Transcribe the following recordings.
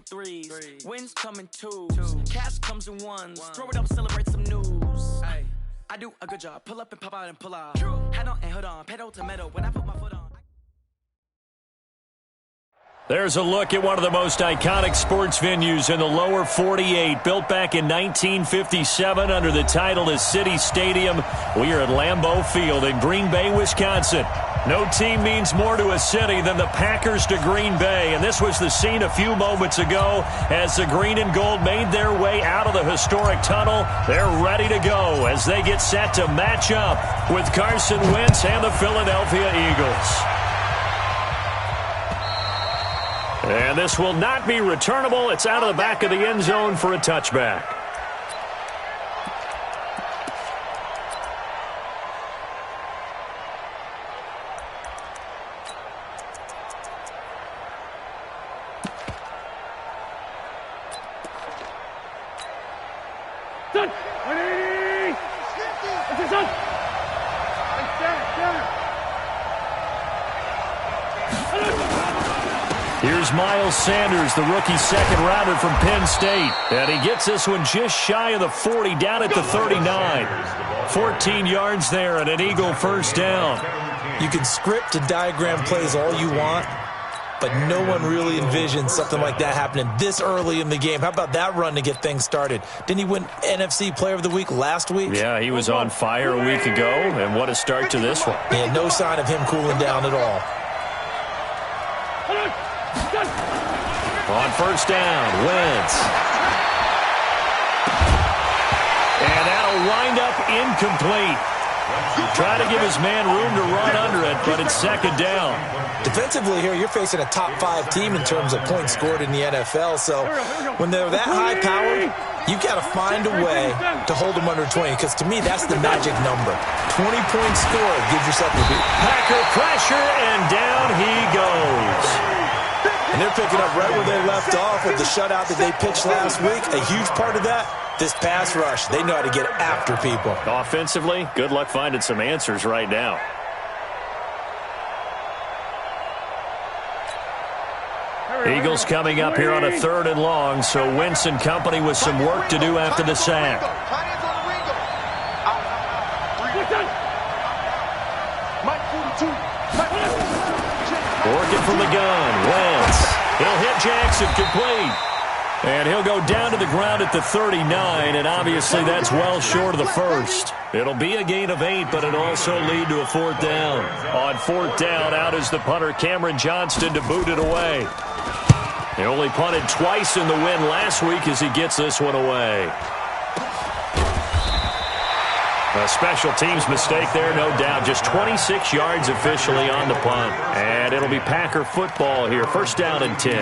threes. Wins come in twos. Cash comes in ones. Throw it up, celebrate some news. I do a good job. Pull up and pop out and pull out. Head on and hood on. Pedal to metal when I put my foot on. There's a look at one of the most iconic sports venues in the lower 48, built back in 1957 under the title of City Stadium. We are at Lambeau Field in Green Bay, Wisconsin. No team means more to a city than the Packers to Green Bay, and this was the scene a few moments ago as the green and gold made their way out of the historic tunnel. They're ready to go as they get set to match up with Carson Wentz and the Philadelphia Eagles. And this will not be returnable. It's out of the back of the end zone for a touchback. Done. 180. That's it, son. Here's Miles Sanders, the rookie second-rounder from Penn State. And he gets this one just shy of the 40, down at the 39. 14 yards there and an Eagle first down. You can script and diagram plays all you want, but no one really envisions something like that happening this early in the game. How about that run to get things started? Didn't he win NFC Player of the Week last week? Yeah, he was on fire a week ago, and what a start to this one. Yeah, no sign of him cooling down at all. On first down, Wentz. And that'll wind up incomplete. Try to give his man room to run under it, but it's second down. Defensively here, you're facing a top 5 team in terms of points scored in the NFL. So when they're that high-powered, you've got to find a way to hold them under 20, because to me, that's the magic number. 20 points scored gives yourself a beat. Packer pressure, and down he goes. And they're picking up right where they left off with the shutout that they pitched last week. A huge part of that, this pass rush. They know how to get after people. Offensively, good luck finding some answers right now. Eagles coming up here on a 3rd and long, so Wentz and company with some work to do after the sack. Working from the gun, Wentz. He'll hit Jackson, complete. And he'll go down to the ground at the 39, and obviously that's well short of the first. It'll be a gain of 8, but it'll also lead to a 4th down. On 4th down, out is the punter Cameron Johnston to boot it away. He only punted twice in the win last week as he gets this one away. A special teams mistake there, no doubt. Just 26 yards officially on the punt. And it'll be Packer football here. First down and 10.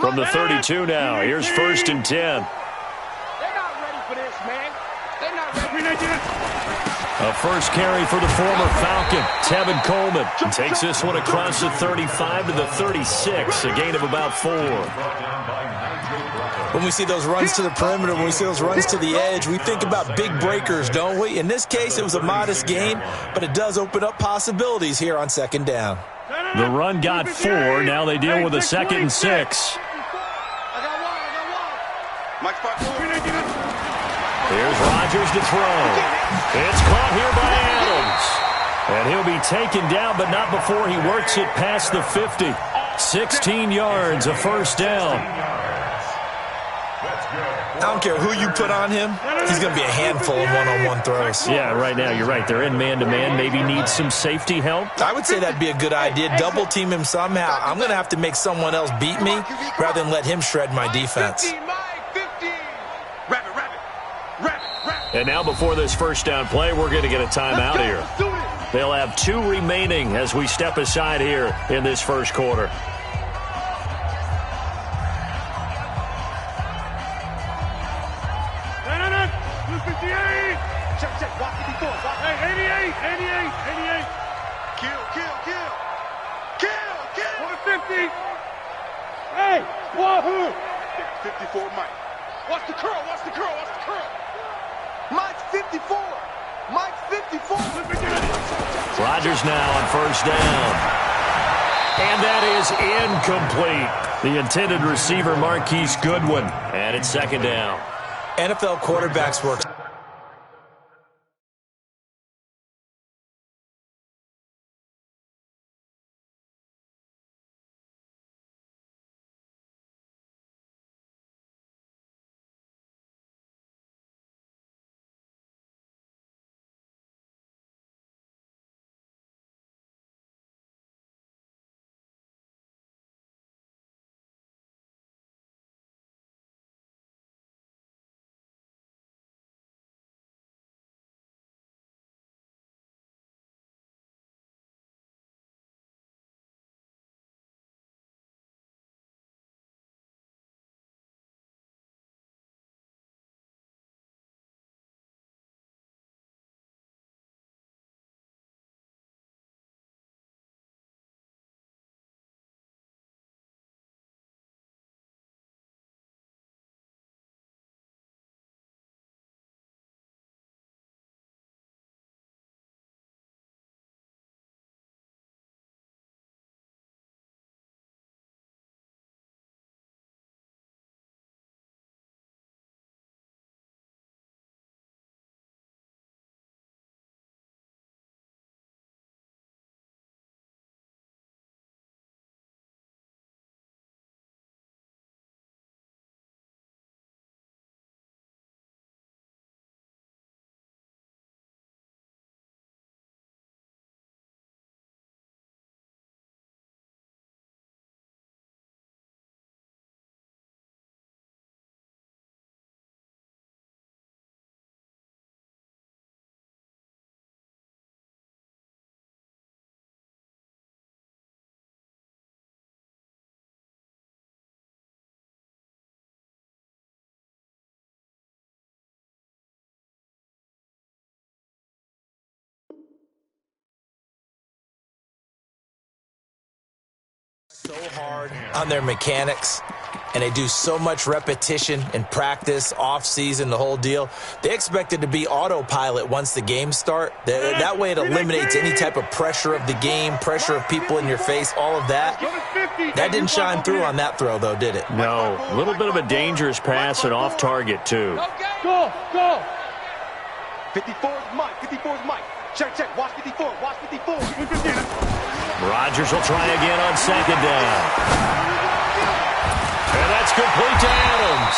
From the 32 now, here's first and 10. They're not ready for this, man. They're not ready. A first carry for the former Falcon, Tevin Coleman. He takes this one across the 35 to the 36, a gain of about 4. When we see those runs to the perimeter, when we see those runs to the edge, we think about big breakers, don't we? In this case, it was a modest gain, but it does open up possibilities here on second down. The run got 4. Now they deal with a 2nd and 6. Here's Rodgers to throw. It's caught here by Adams. And he'll be taken down, but not before he works it past the 50. 16 yards, a first down. I don't care who you put on him, he's going to be a handful of one-on-one throws. Yeah, right now, you're right. They're in man-to-man. Maybe need some safety help. I would say that'd be a good idea. Double team him somehow. I'm going to have to make someone else beat me rather than let him shred my defense. And now before this first down play, we're going to get a timeout here. They'll have 2 remaining as we step aside here in this first quarter. Hey, wahoo! there. 54, Mike. Watch the curl, watch the curl, watch the curl. Mike's 54. Mike's 54. Rodgers now on first down. And that is incomplete. The intended receiver, Marquise Goodwin. And it's second down. NFL quarterbacks work so hard on their mechanics, and they do so much repetition and practice, off-season, the whole deal. They expect it to be autopilot once the games start. That way it eliminates any type of pressure of the game, pressure of people in your face, all of that. That didn't shine through on that throw, though, did it? No. A little bit of a dangerous pass and off target, too. Go, go. 54 is Mike. 54 is Mike. Check, check. Watch 54. Watch 54. Rodgers will try again on second down. And that's complete to Adams.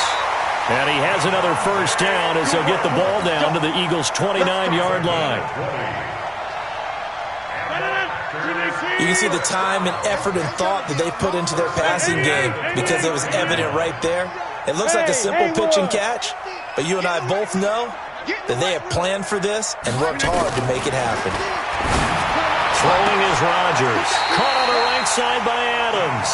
And he has another first down as they'll get the ball down to the Eagles' 29-yard line. You can see the time and effort and thought that they put into their passing game because it was evident right there. It looks like a simple pitch and catch, but you and I both know that they have planned for this and worked hard to make it happen. Throwing is Rodgers. Caught on the right side by Adams.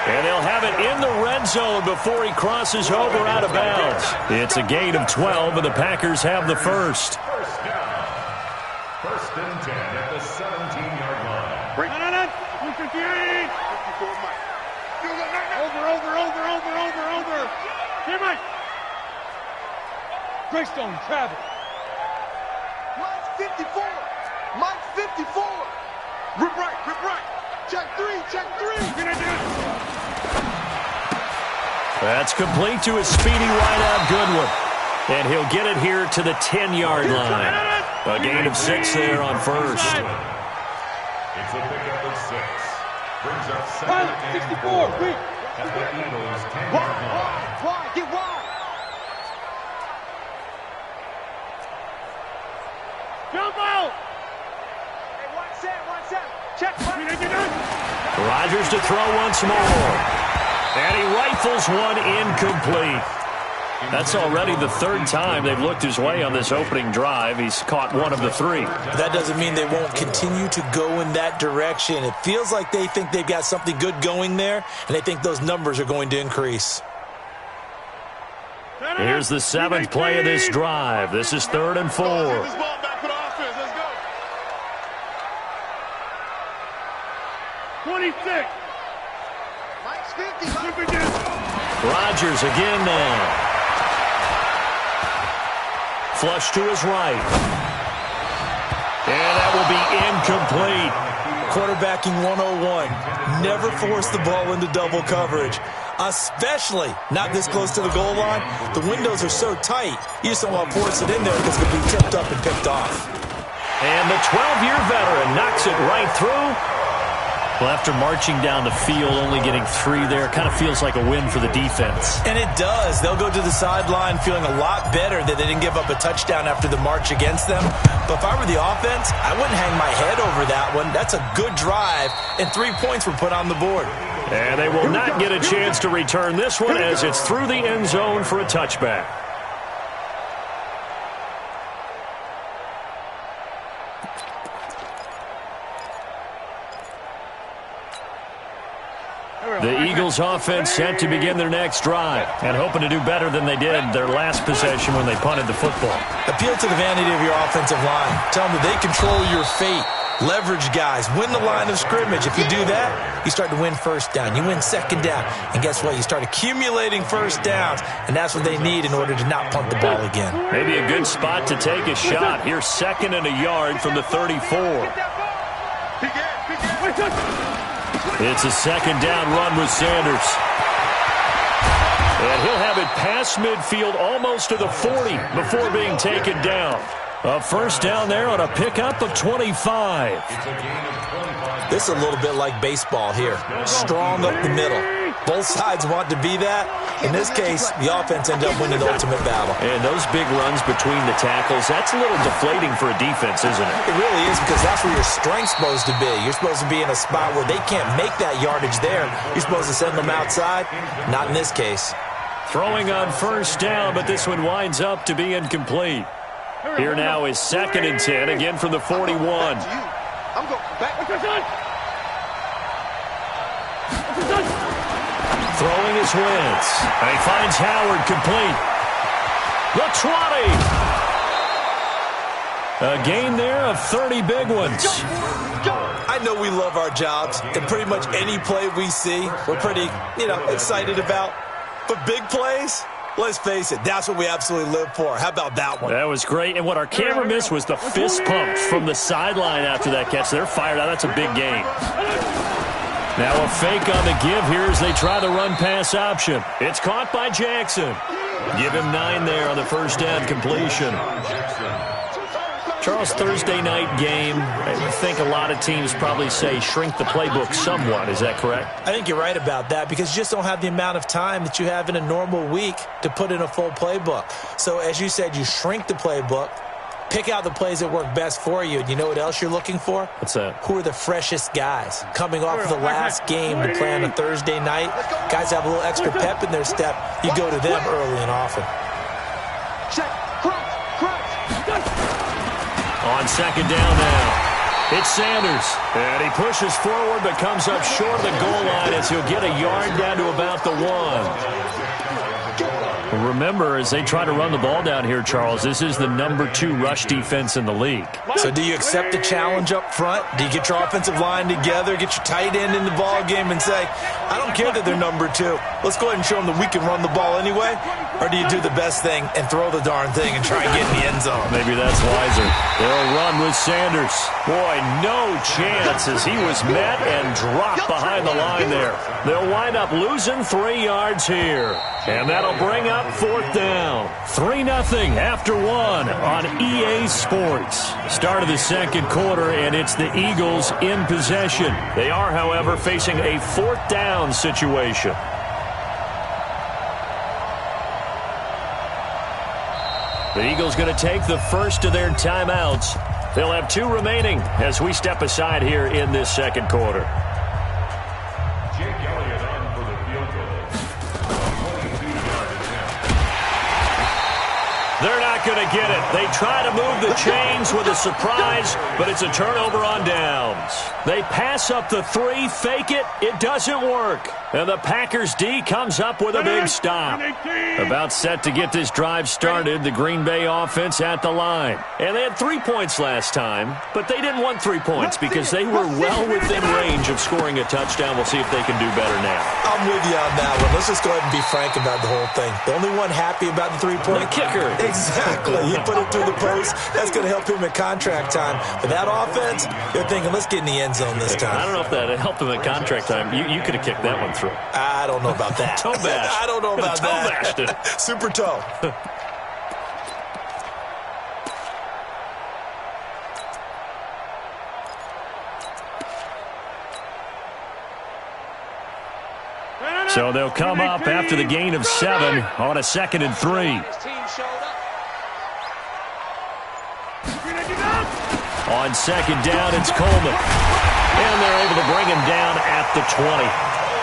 And they'll have it in the red zone before he crosses over out of bounds. It's a gain of 12, and the Packers have the first. First down. First and 10 at the 17-yard line. Break. 258. 54, Mike. Over. Here, Mike. Greystone, travel. Mike's 54. Mike's 54. Rip right. Check three. That's complete to a speedy wideout Goodwin. And he'll get it here to the 10-yard line. A gain of 6 there on first. It's a pickup of 6. Brings up second and 64, quick. at the Eagles' 10-yard line. Wide. Get wide. Jump out. Hey, one set. Check. Rodgers to throw once more. And he rifles one incomplete. That's already the third time they've looked his way on this opening drive. He's caught one of the 3. That doesn't mean they won't continue to go in that direction. It feels like they think they've got something good going there, and they think those numbers are going to increase. Here's the 7th play of this drive. This is 3rd and 4. This ball back for the offense. Let's go. 26. Mike's 50. Jump again. Rodgers again now. Flush to his right. And that will be incomplete. Quarterbacking 101. Never force the ball into double coverage, especially not this close to the goal line. The windows are so tight, you just don't want to force it in there because it could be tipped up and picked off. And the 12-year veteran knocks it right through. Well, after marching down the field, only getting 3 there, kind of feels like a win for the defense. And it does. They'll go to the sideline feeling a lot better that they didn't give up a touchdown after the march against them. But if I were the offense, I wouldn't hang my head over that one. That's a good drive, and 3 points were put on the board. And they will not get a chance to return this one as it's through the end zone for a touchback. The Eagles offense set to begin their next drive and hoping to do better than they did their last possession when they punted the football. Appeal to the vanity of your offensive line. Tell them that they control your fate. Leverage guys. Win the line of scrimmage. If you do that, you start to win first down. You win second down. And guess what? You start accumulating first downs. And that's what they need in order to not punt the ball again. Maybe a good spot to take a shot. Here's 2nd and a yard from the 34. It's a 2nd down run with Sanders. And he'll have it past midfield almost to the 40 before being taken down. A first down there on a pickup of 25. This is a little bit like baseball here. Strong up the middle. Both sides want to be that. In this case, the offense ended up winning the ultimate battle. And those big runs between the tackles, that's a little deflating for a defense, isn't it? It really is, because that's where your strength's supposed to be. You're supposed to be in a spot where they can't make that yardage there. You're supposed to send them outside. Not in this case. Throwing on first down, but this one winds up to be incomplete. Here now is 2nd and 10, again from the 41. I'm going back. Throwing his Wentz. And he finds Howard complete. The 20. A gain there of 30 big ones. I know we love our jobs, and pretty much any play we see, we're pretty, excited about. But big plays, let's face it, that's what we absolutely live for. How about that one? That was great. And what our camera missed was the fist pump from the sideline after that catch. They're fired out. That's a big gain. Now a fake on the give here as they try the run-pass option. It's caught by Jackson. Give him 9 there on the first down completion. Charles, Thursday night game, I think a lot of teams probably say shrink the playbook somewhat. Is that correct? I think you're right about that, because you just don't have the amount of time that you have in a normal week to put in a full playbook. So as you said, you shrink the playbook, pick out the plays that work best for you. And you know what else you're looking for? What's that? Who are the freshest guys coming off the last game to play on a Thursday night? Guys have a little extra pep in their step. You go to them early and often. Check. Crunch. On 2nd down now. It's Sanders. And he pushes forward but comes up short of the goal line as he'll get a yard down to about the 1. Remember, as they try to run the ball down here, Charles, this is the number 2 rush defense in the league. So do you accept the challenge up front? Do you get your offensive line together, get your tight end in the ball game and say, I don't care that they're number 2. Let's go ahead and show them that we can run the ball anyway? Or do you do the best thing and throw the darn thing and try and get in the end zone? Maybe that's wiser. They'll run with Sanders. Boy, no chance as he was met and dropped behind the line there. They'll wind up losing 3 yards here. And that'll bring up 4th down. 3-0 after 1 on EA Sports. Start of the second quarter, and it's the Eagles in possession. They are, however, facing a 4th down situation. The Eagles going to take the first of their timeouts. They'll have 2 remaining as we step aside here in this second quarter. They're not not going to get it. They try to move the chains with a surprise, but it's a turnover on downs. They pass up the 3, fake it. It doesn't work. And the Packers D comes up with a big stop. About set to get this drive started, the Green Bay offense at the line. And they had 3 points last time, but they didn't want 3 points because they were well within range of scoring a touchdown. We'll see if they can do better now. I'm with you on that one. Let's just go ahead and be frank about the whole thing. The only one happy about the 3-point? The kicker. Exactly. He put it through the post. That's going to help him at contract time. But that offense, they're thinking, let's get in the end zone this time. I don't know if that helped him at contract time. You could have kicked that one through. I don't know about that. Toe bash. I don't know about toe that. Bashed it. Super toe. So they'll come up after the gain of 7 on a 2nd and 3. On 2nd down, it's Coleman. And they're able to bring him down at the 20.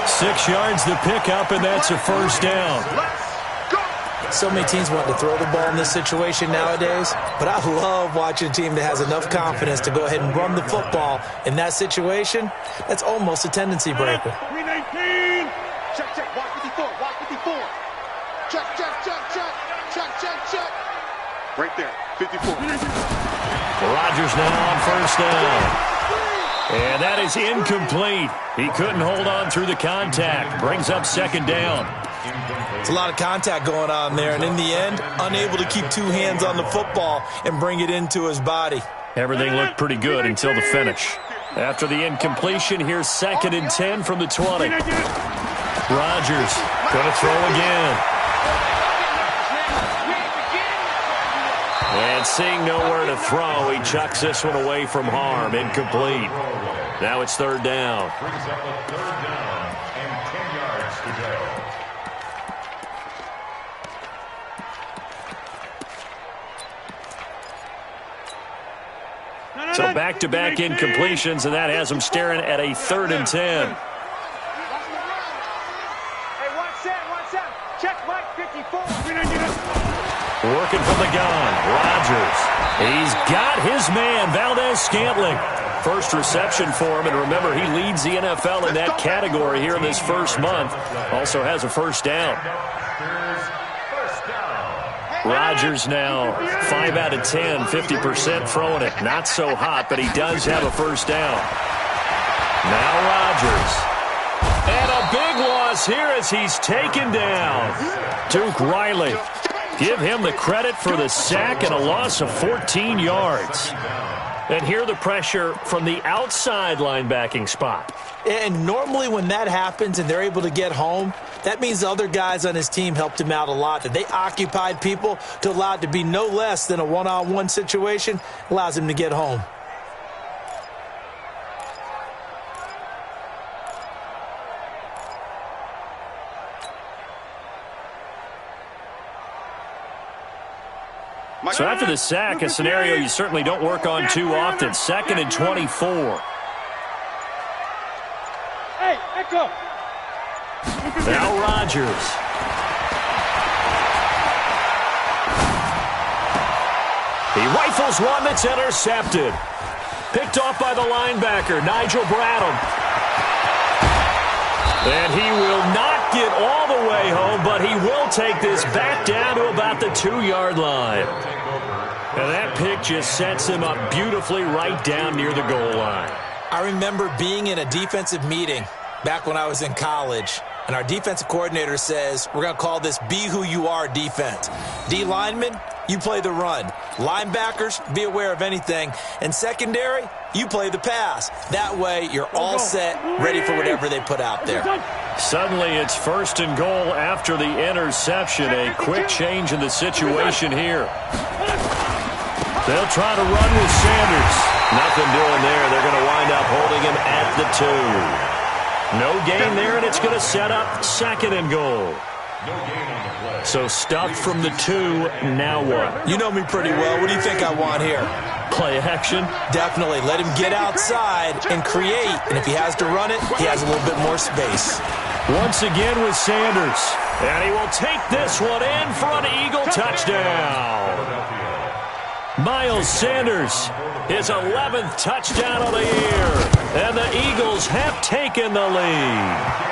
6 yards the pickup, and that's a first down. So many teams want to throw the ball in this situation nowadays, but I love watching a team that has enough confidence to go ahead and run the football in that situation. That's almost a tendency breaker. Check, check, watch 54, watch 54. Check, check, check, check, check, check, check. Right there, 54. Rodgers now on first down. And that is incomplete. He couldn't hold on through the contact. Brings up 2nd down. It's a lot of contact going on there, and in the end, unable to keep 2 hands on the football and bring it into his body. Everything looked pretty good until the finish. After the incompletion, here's 2nd and 10 from the 20. Rodgers going to throw again. And seeing nowhere to throw, he chucks this one away from harm. Incomplete. Now it's 3rd down. Brings up a 3rd down and 10 yards to go. So back-to-back incompletions, and that has him staring at a 3rd and 10. Working from the gun, Rodgers. He's got his man, Valdez-Scantling. First reception for him, and remember, he leads the NFL in that category here in this first month. Also has a first down. Rodgers now 5 out of 10, 50% throwing it. Not so hot, but he does have a first down. Now Rodgers. And a big loss here as he's taken down. Duke Riley. Give him the credit for the sack and a loss of 14 yards. And here the pressure from the outside linebacking spot. And normally when that happens and they're able to get home, that means the other guys on his team helped him out a lot. That they occupied people to allow it to be no less than a one-on-one situation, allows him to get home. So after the sack, a scenario you certainly don't work on too often. 2nd and 24. Hey, Echo. Now Rodgers. He rifles one that's intercepted. Picked off by the linebacker, Nigel Bradham. And he will not get all the way home, but he will take this back down to about the 2-yard line. And that pick just sets him up beautifully right down near the goal line. I remember being in a defensive meeting back when I was in college, and our defensive coordinator says, we're going to call this Be Who You Are defense. D linemen, you play the run. Linebackers, be aware of anything. And secondary, you play the pass. That way, you're all set, ready for whatever they put out there. Suddenly, it's 1st and goal after the interception. A quick change in the situation here. They'll try to run with Sanders. Nothing doing there. They're going to wind up holding him at the 2. No gain there, and it's going to set up 2nd and goal. So stuffed from the 2, now what? You know me pretty well. What do you think I want here? Play action? Definitely. Let him get outside and create. And if he has to run it, he has a little bit more space. Once again with Sanders. And he will take this one in for an Eagle touchdown. Miles Sanders, his 11th touchdown of the year. And the Eagles have taken the lead.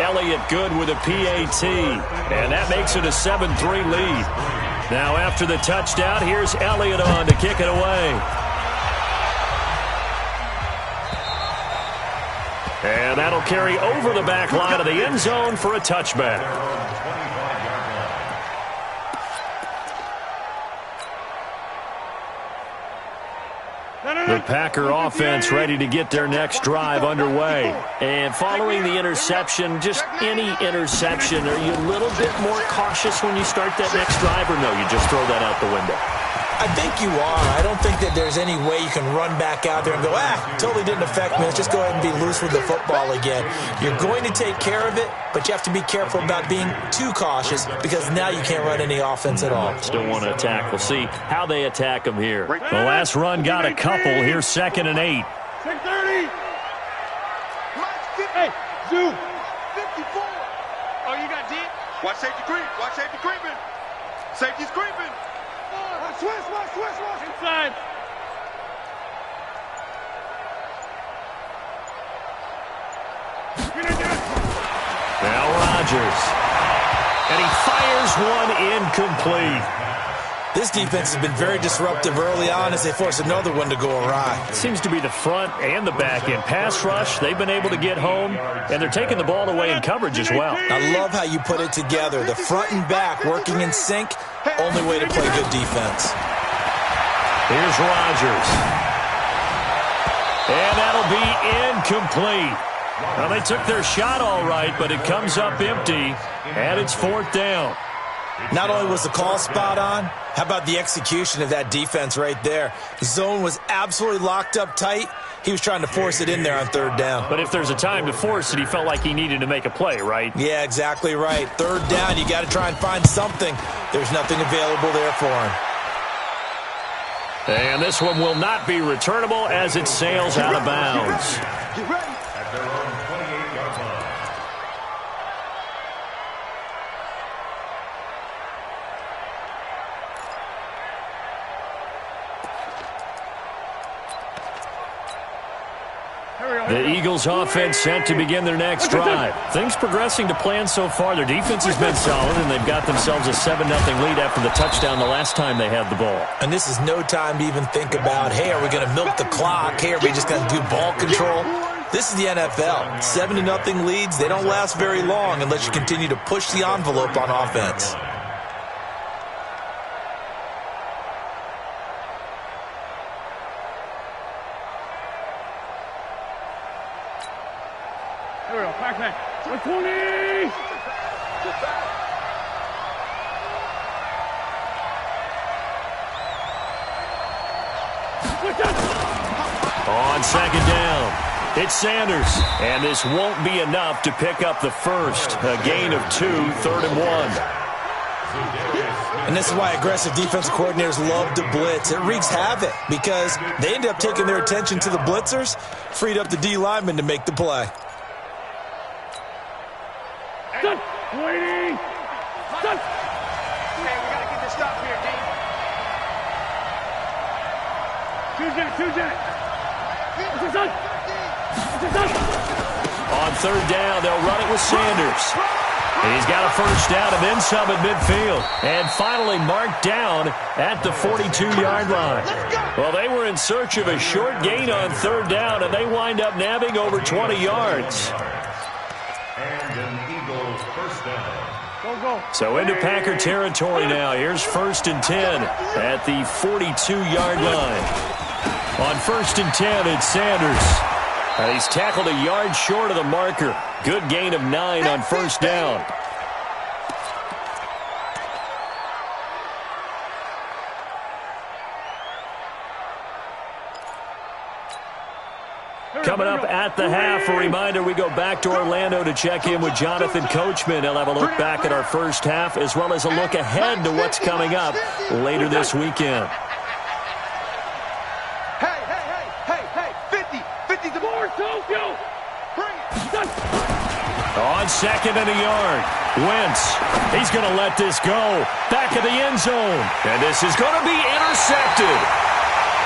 Elliott good with a PAT. And that makes it a 7-3 lead. Now after the touchdown, here's Elliott on to kick it away. And that'll carry over the back line of the end zone for a touchback. The Packer offense ready to get their next drive underway. And following the interception, just any interception, are you a little bit more cautious when you start that next drive, or no, you just throw that out the window? I think you are. I don't think that there's any way you can run back out there and go, totally didn't affect me. Let's just go ahead and be loose with the football again. You're going to take care of it, but you have to be careful about being too cautious because now you can't run any offense at all. Still want to attack. We'll see how they attack them here. The last run got a couple. Here's 2nd and 8. 6:30. Hey, Zoo. 54. Oh, you got deep? Watch safety creep. Watch safety creeping. Safety's creeping. Watch. Inside. Now Rodgers. And he fires one incomplete. This defense has been very disruptive early on as they force another one to go awry. It seems to be the front and the back end. Pass rush, they've been able to get home, and they're taking the ball away in coverage as well. I love how you put it together. The front and back working in sync, only way to play good defense. Here's Rodgers. And that'll be incomplete. Well, they took their shot all right, but it comes up empty, and it's 4th down. Not only was the call spot on, how about the execution of that defense right there? The zone was absolutely locked up tight. He was trying to force it in there on 3rd down. But if there's a time to force it, he felt like he needed to make a play, right? Yeah, exactly right. 3rd down, you got to try and find something. There's nothing available there for him. And this one will not be returnable as it sails out of bounds. Get ready. At their own 28-yard line. The Eagles offense set to begin their next drive. Things progressing to plan so far. Their defense has been solid, and they've got themselves a 7-0 lead after the touchdown the last time they had the ball. And this is no time to even think about, hey, are we going to milk the clock? Hey, are we just going to do ball control? This is the NFL. 7-0 leads, they don't last very long unless you continue to push the envelope on offense. There we go. Pac-Man. 120. On 2nd down, it's Sanders. And this won't be enough to pick up the first. A gain of 2, 3rd and 1. And this is why aggressive defensive coordinators love to blitz. It wreaks havoc because they end up taking their attention to the blitzers, freed up the D lineman to make the play. Waiting. Hey, we got to get this stop here, D. 2 Jack. On 3rd down, they'll run it with Sanders. And he's got a first down and then some at midfield. And finally marked down at the 42-yard line. Well, they were in search of a short gain on 3rd down, and they wind up nabbing over 20 yards. And an Eagles first down. Go. So into Packer territory now. Here's 1st and 10 at the 42-yard line. On 1st and 10, it's Sanders. And he's tackled a yard short of the marker. Good gain of 9 on 1st down. Coming up at the half, a reminder, we go back to Orlando to check in with Jonathan Coachman. He'll have a look back at our first half as well as a look ahead to what's coming up later this weekend. Hey, 50 to more. Tokyo. Bring it. On 2nd and a yard. Wentz, he's going to let this go. Back of the end zone. And this is going to be intercepted.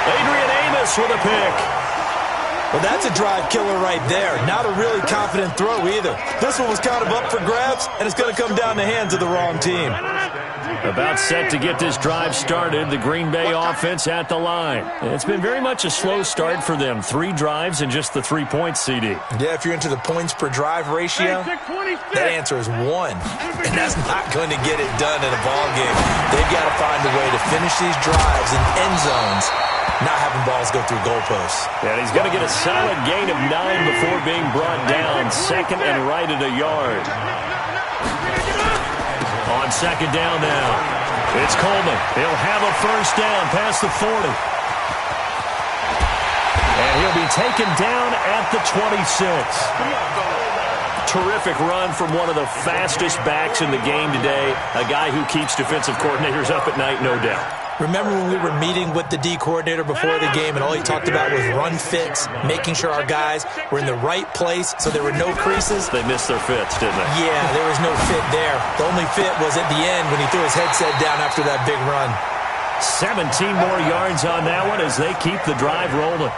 Adrian Amos with a pick. Well, that's a drive killer right there. Not a really confident throw either. This one was kind of up for grabs, and it's going to come down the hands of the wrong team. About set to get this drive started, the Green Bay offense at the line. It's been very much a slow start for them. 3 drives and just the 3 points, CD. Yeah, if you're into the points per drive ratio, that answer is 1. And that's not going to get it done in a ball game. They've got to find a way to finish these drives in end zones, not having balls go through goalposts. And he's going to get a solid gain of 9 before being brought down. 2nd and right at a yard. On 2nd down now, it's Coleman. He'll have a first down past the 40. And he'll be taken down at the 26. Terrific run from one of the fastest backs in the game today. A guy who keeps defensive coordinators up at night, no doubt. Remember when we were meeting with the D coordinator before the game and all he talked about was run fits, making sure our guys were in the right place so there were no creases? They missed their fits, didn't they? Yeah, there was no fit there. The only fit was at the end when he threw his headset down after that big run. 17 more yards on that one as they keep the drive rolling.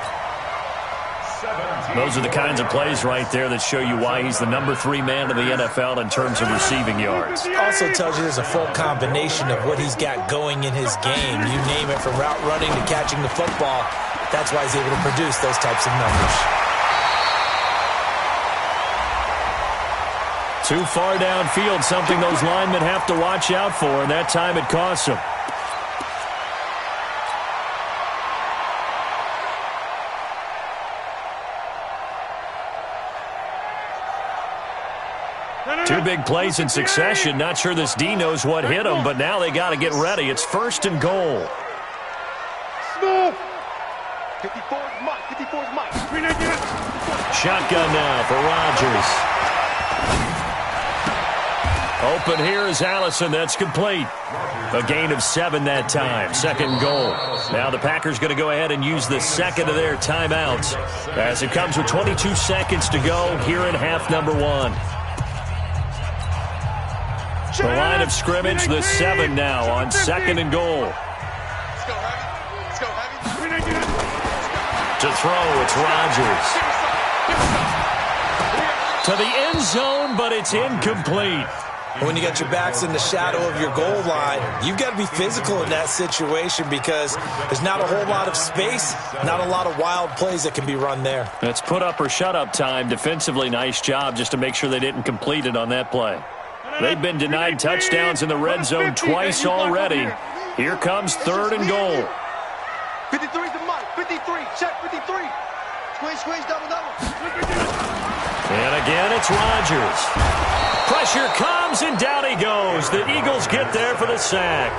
Those are the kinds of plays right there that show you why he's the number 3 man in the NFL in terms of receiving yards. Also tells you there's a full combination of what he's got going in his game. You name it, from route running to catching the football. That's why he's able to produce those types of numbers. Too far downfield, something those linemen have to watch out for, and that time it costs them. Two big plays in succession. Not sure this D knows what hit him, but now they got to get ready. It's 1st and goal. Smooth. 54's Mike. 54's Mike. Shotgun now for Rodgers. Open here is Allison. That's complete. A gain of 7 that time. 2nd goal. Now the Packers going to go ahead and use the 2nd of their timeouts as it comes with 22 seconds to go here in half number 1. The line of scrimmage, the 7 now on 2nd and goal. Let's go, Heavy. Let's go, Heavy. To throw, it's Rodgers. To the end zone, but it's incomplete. When you got your backs in the shadow of your goal line, you've got to be physical in that situation because there's not a whole lot of space, not a lot of wild plays that can be run there. It's put up or shut up time. Defensively, nice job just to make sure they didn't complete it on that play. They've been denied touchdowns in the red zone twice already. Here comes 3rd and goal. 53's the Mike. 53. Check 53. Squeeze, double. And again, it's Rodgers. Pressure comes, and down he goes. The Eagles get there for the sack.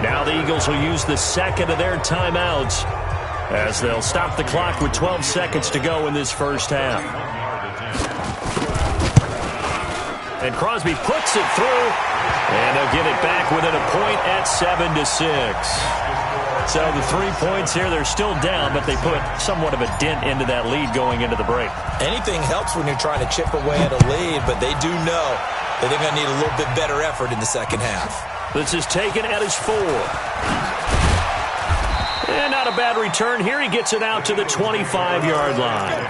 Now the Eagles will use the 2nd of their timeouts as they'll stop the clock with 12 seconds to go in this first half. And Crosby puts it through, and they'll get it back within a point at 7-6. So the 3 points here, they're still down, but they put somewhat of a dent into that lead going into the break. Anything helps when you're trying to chip away at a lead, but they do know that they're going to need a little bit better effort in the second half. This is taken at his 4. And not a bad return here. He gets it out to the 25-yard line.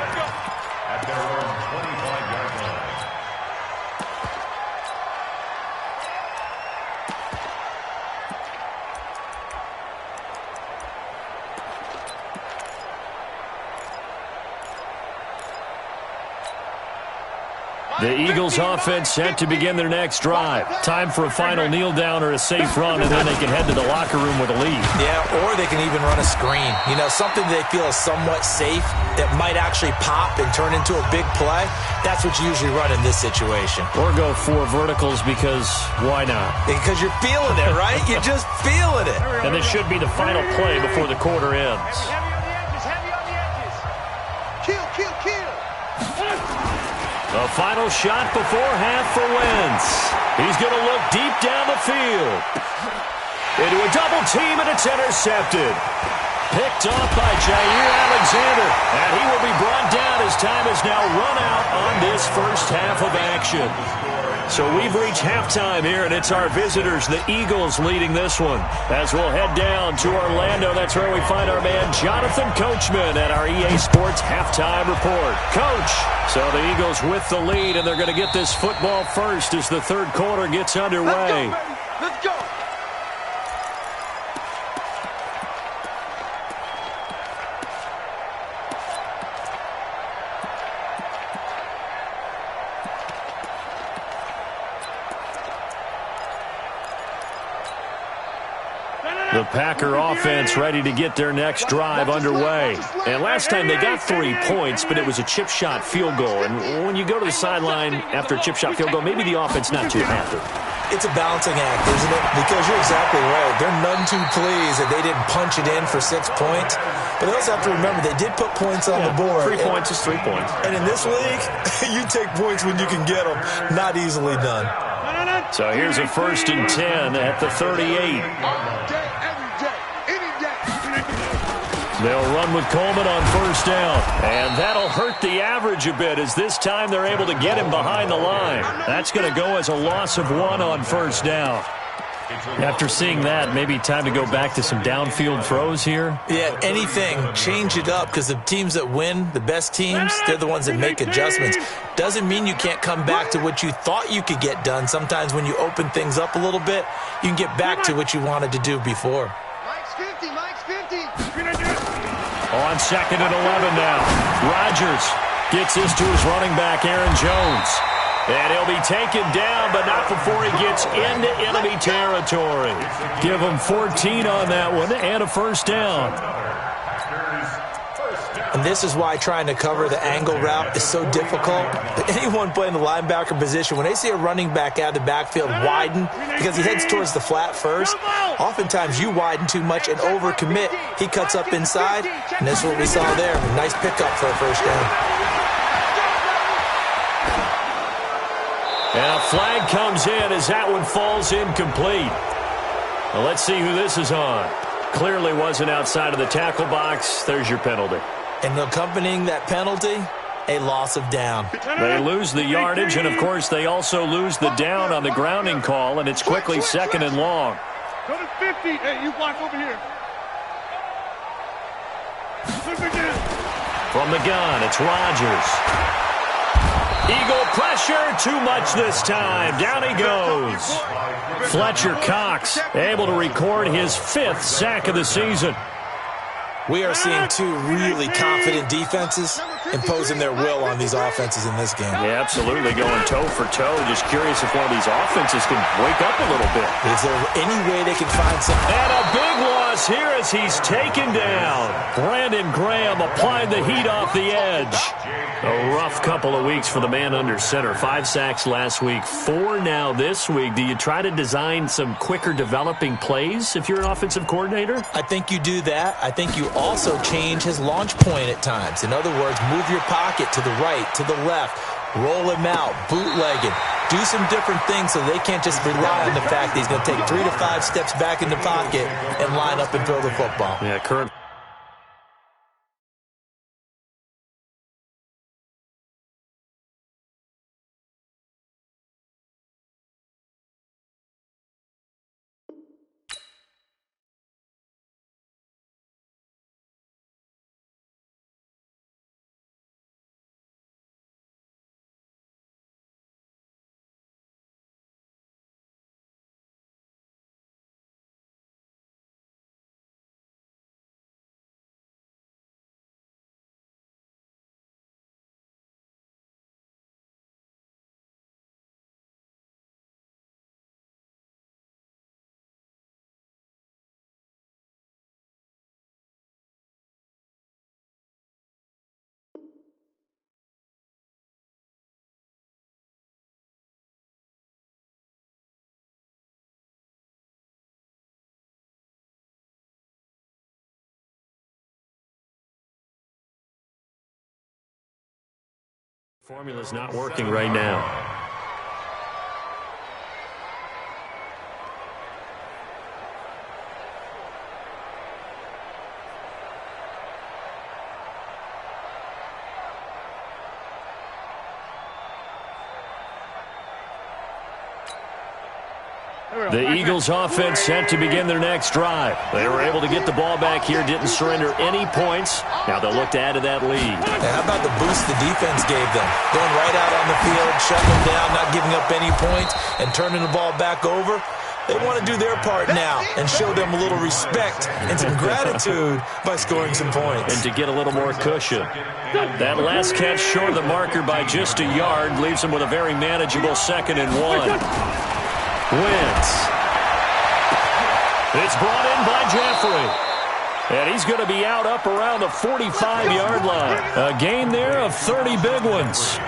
The Eagles offense set to begin their next drive. Time for a final kneel down or a safe run, and then they can head to the locker room with a lead. Yeah, or they can even run a screen. You know, something they feel is somewhat safe that might actually pop and turn into a big play. That's what you usually run in this situation. Or go 4 verticals because why not? Because you're feeling it, right? You're just feeling it. And this should be the final play before the quarter ends. Heavy on the edges. Kill. The final shot before half for Wentz. He's going to look deep down the field. Into a double team, and it's intercepted. Picked off by Jair Alexander. And he will be brought down as time has now run out on this first half of action. So we've reached halftime here, and it's our visitors, the Eagles, leading this one. As we'll head down to Orlando, that's where we find our man Jonathan Coachman at our EA Sports Halftime Report. Coach, so the Eagles with the lead, and they're going to get this football first as the third quarter gets underway. Let's go. The Packer offense ready to get their next drive underway. And last time they got 3 points, but it was a chip shot field goal. And when you go to the sideline after a chip shot field goal, maybe the offense not too happy. It's a balancing act, isn't it? Because you're exactly right. They're none too pleased that they didn't punch it in for 6 points. But they also have to remember they did put points on the board. 3 points is 3 points. And in this league, you take points when you can get them. Not easily done. So here's a 1st and 10 at the 38. They'll run with Coleman on 1st down. And that'll hurt the average a bit as this time they're able to get him behind the line. That's going to go as a loss of 1 on 1st down. After seeing that, maybe time to go back to some downfield throws here. Yeah, anything. Change it up because the teams that win, the best teams, they're the ones that make adjustments. Doesn't mean you can't come back to what you thought you could get done. Sometimes when you open things up a little bit, you can get back to what you wanted to do before. Mike's 50, Mike's 50. On 2nd and 11 now. Rodgers gets this to his running back, Aaron Jones. And he'll be taken down, but not before he gets into enemy territory. Give him 14 on that one and a 1st down. And this is why trying to cover the angle route is so difficult. But anyone playing the linebacker position, when they see a running back out of the backfield widen, because he heads towards the flat first, oftentimes you widen too much and overcommit. He cuts up inside, and this is what we saw there. Nice pickup for a 1st down. And a flag comes in as that one falls incomplete. Well, let's see who this is on. Clearly wasn't outside of the tackle box. There's your penalty. And accompanying that penalty, a loss of down. They lose the yardage, and, of course, they also lose the down on the grounding call, and it's quickly 2nd and long. Go to 50. Hey, you block over here. From the gun, it's Rodgers. Eagle pressure, too much this time. Down he goes. Fletcher Cox able to record his 5th sack of the season. We are seeing 2 really confident defenses imposing their will on these offenses in this game. Yeah, absolutely, going toe for toe. Just curious if one of these offenses can wake up a little bit. Is there any way they can find some? And a big loss here as he's taken down. Brandon Graham applying the heat off the edge. A rough couple of weeks for the man under center. 5 sacks last week, 4 now this week. Do you try to design some quicker developing plays if you're an offensive coordinator? I think you do that. I think you also change his launch point at times. In other words, move your pocket to the right, to the left, roll him out, bootleg it. Do some different things so they can't just rely on the fact that he's going to take 3 to 5 steps back in the pocket and line up and throw the football. Yeah, current. Formula's not working right now. The Eagles offense set to begin their next drive. They were able to get the ball back here, didn't surrender any points. Now they'll look to add to that lead. Hey, how about the boost the defense gave them? Going right out on the field, shutting them down, not giving up any points, and turning the ball back over. They want to do their part now and show them a little respect and some gratitude by scoring some points. And to get a little more cushion. That last catch short of the marker by just a yard leaves them with a very manageable 2nd and 1. Wins. It's brought in by Jeffrey. And he's going to be out up around the 45-yard line. A gain there of 30 big ones.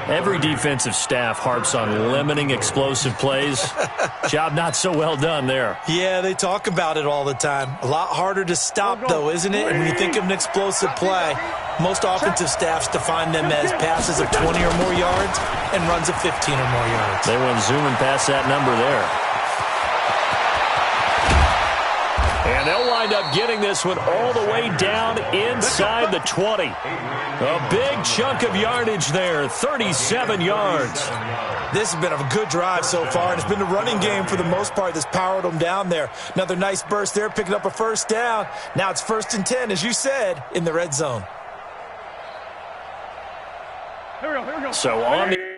Every defensive staff harps on limiting explosive plays. Job not so well done there. Yeah, they talk about it all the time. A lot harder to stop, though, isn't it? And when you think of an explosive play, most offensive staffs define them as passes of 20 or more yards and runs of 15 or more yards. They went zooming past that number there. And they'll wind up getting this one all the way down inside the 20. A big chunk of yardage there, 37 yards. This has been a good drive so far, and it's been the running game for the most part that's powered them down there. Another nice burst there, picking up a first down. Now it's 1st and 10, as you said, in the red zone. Here we go. So on the...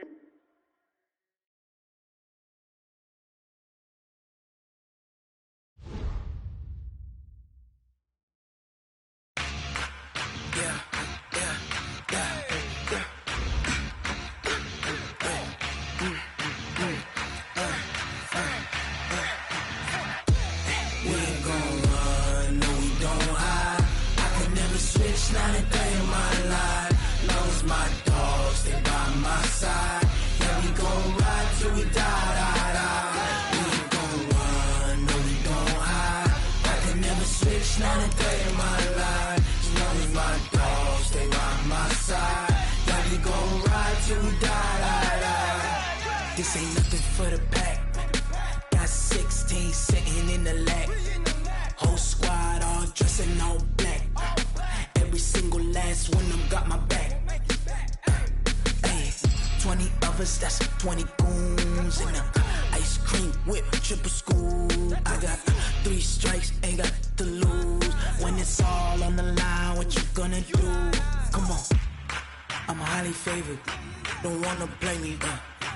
This ain't nothing for the pack. Got 16 sitting in the lap. Whole squad all dressing all black. Every single last one of them got my back. Hey, 20 of us, that's 20 goons in the ice cream whip, triple school. I got 3 strikes, ain't got to lose. When it's all on the line, what you gonna do? Come on, I'm highly favored. Don't wanna blame me,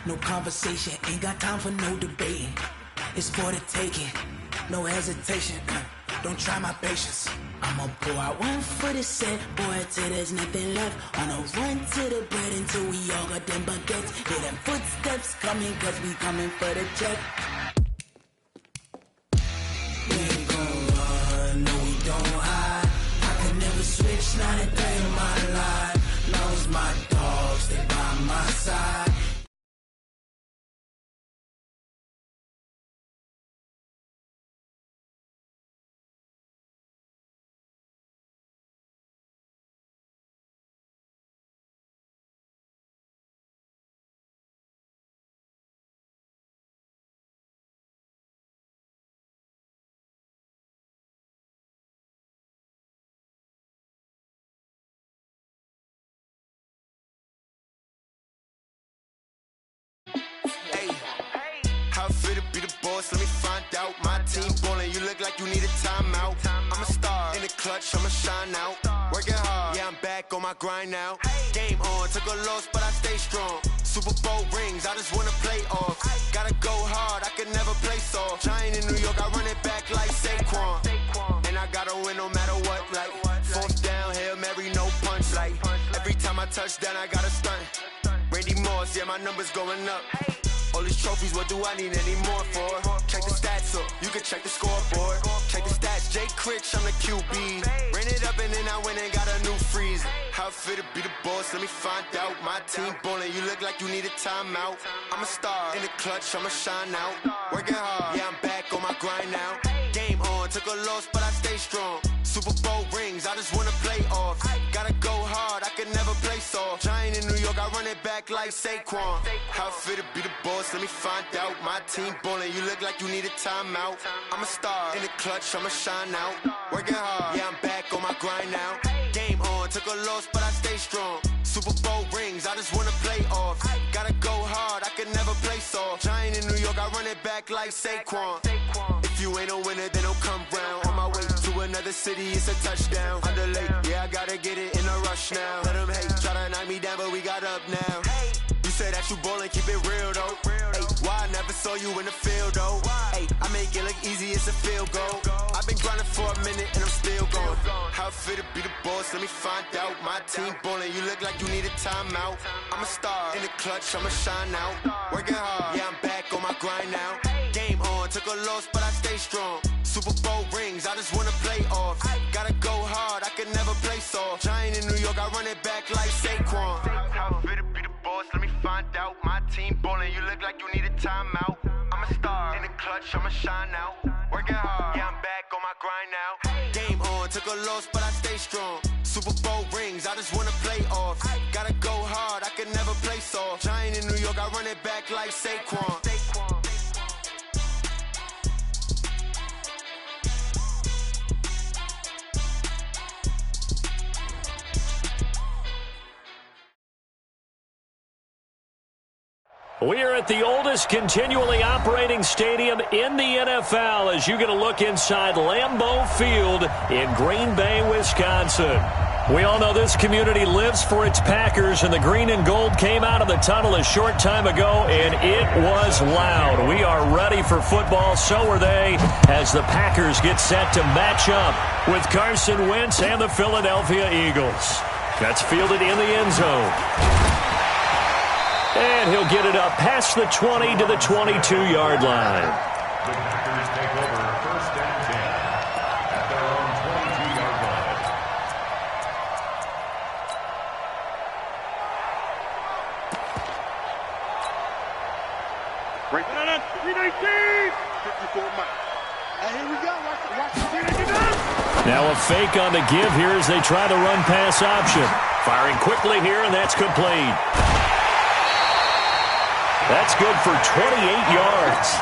no conversation, ain't got time for no debating. It's for the taking, no hesitation. Don't try my patience. I'ma pour out one for the set, boy, till there's nothing left. On a run to the bread until we all got them baguettes. Hear them footsteps coming, cause we coming for the check. We ain't gon' run, no we don't hide. I can never switch, not a day in my life. Long as my dogs, they by my side. Let me find out. My team ballin', you look like you need a timeout. I'm a star in the clutch, I'ma shine out. Working hard, yeah, I'm back on my grind now. Game on, took a loss, but I stay strong. Super Bowl rings, I just wanna play off. Gotta go hard, I can never play soft. Giant in New York, I run it back like Saquon. And I gotta win no matter what, like 4th down, Hail Mary, no punch. Like every time I touch down, I gotta stunt. Randy Moss, yeah, my numbers going up. All these trophies, what do I need any more for? Check the stats up, you can check the scoreboard. Check the stats, Jay Critch, I'm the QB. Ran it up and then I went and got a new freeze. How it fit to be the boss, let me find out. My team ballin', you look like you need a timeout. I'm a star in the clutch, I'ma shine out. Working hard, yeah, I'm back on my grind now. Game on, took a loss, but I stay strong. Super Bowl rings, I just wanna play off. Gotta go hard, I can never play soft. Giant in New York, I run it back like Saquon. How it fit to be the boss, let me find out. My team ballin', you look like you need a timeout. I'm a star in the clutch, I'ma shine out. Working hard, yeah, I'm back on my grind now. Game on, took a loss, but I stay strong. Super Bowl rings, I just wanna play off. Gotta go hard, I can never play soft. Giant in New York, I run it it back like Saquon. If you ain't a winner, then don't come round. On my way to another city, it's a touchdown. Underlay, yeah, I gotta get it in a rush now. Let them hate, try to knock me down, but we got up now. You say that you ballin', keep it real though. Ay, why I never saw you in the field though? Ay, I make it look easy, it's a field goal. I've been grinding for a minute and I'm still going. How it feel to be the boss, let me find out. My team ballin', you look like you need a timeout. I'm a star in the clutch, I'ma shine out. Working hard, yeah, I'm back on my grind now. Game on, took a loss, but I stay strong. Super Bowl rings, I just wanna play off. Gotta go hard, I can never play soft. Giant in New York, I run it back like Saquon. How it feel to be the boss, let me find out. My team ballin', you look like you need a timeout. I'm a star in the clutch, I'ma shine out. Working hard, yeah, I'm back on my grind now. Game on, took a loss, but I stay strong. Super Bowl rings, I just wanna play off. Gotta go hard, I can never play soft. Giant in New York, I run it back like Saquon. We are at the oldest continually operating stadium in the NFL as you get a look inside Lambeau Field in Green Bay, Wisconsin. We all know this community lives for its Packers, and the green and gold came out of the tunnel a short time ago, and it was loud. We are ready for football, so are they, as the Packers get set to match up with Carson Wentz and the Philadelphia Eagles. That's fielded in the end zone. And he'll get it up past the 20 to the 22-yard line. The Packers take over first and 10 at their own 22-yard line. Right there. 319. 54 miles. And here we go. Watch the Now a fake on the give here as they try the run-pass option. Firing quickly here, and that's complete. That's good for 28 yards.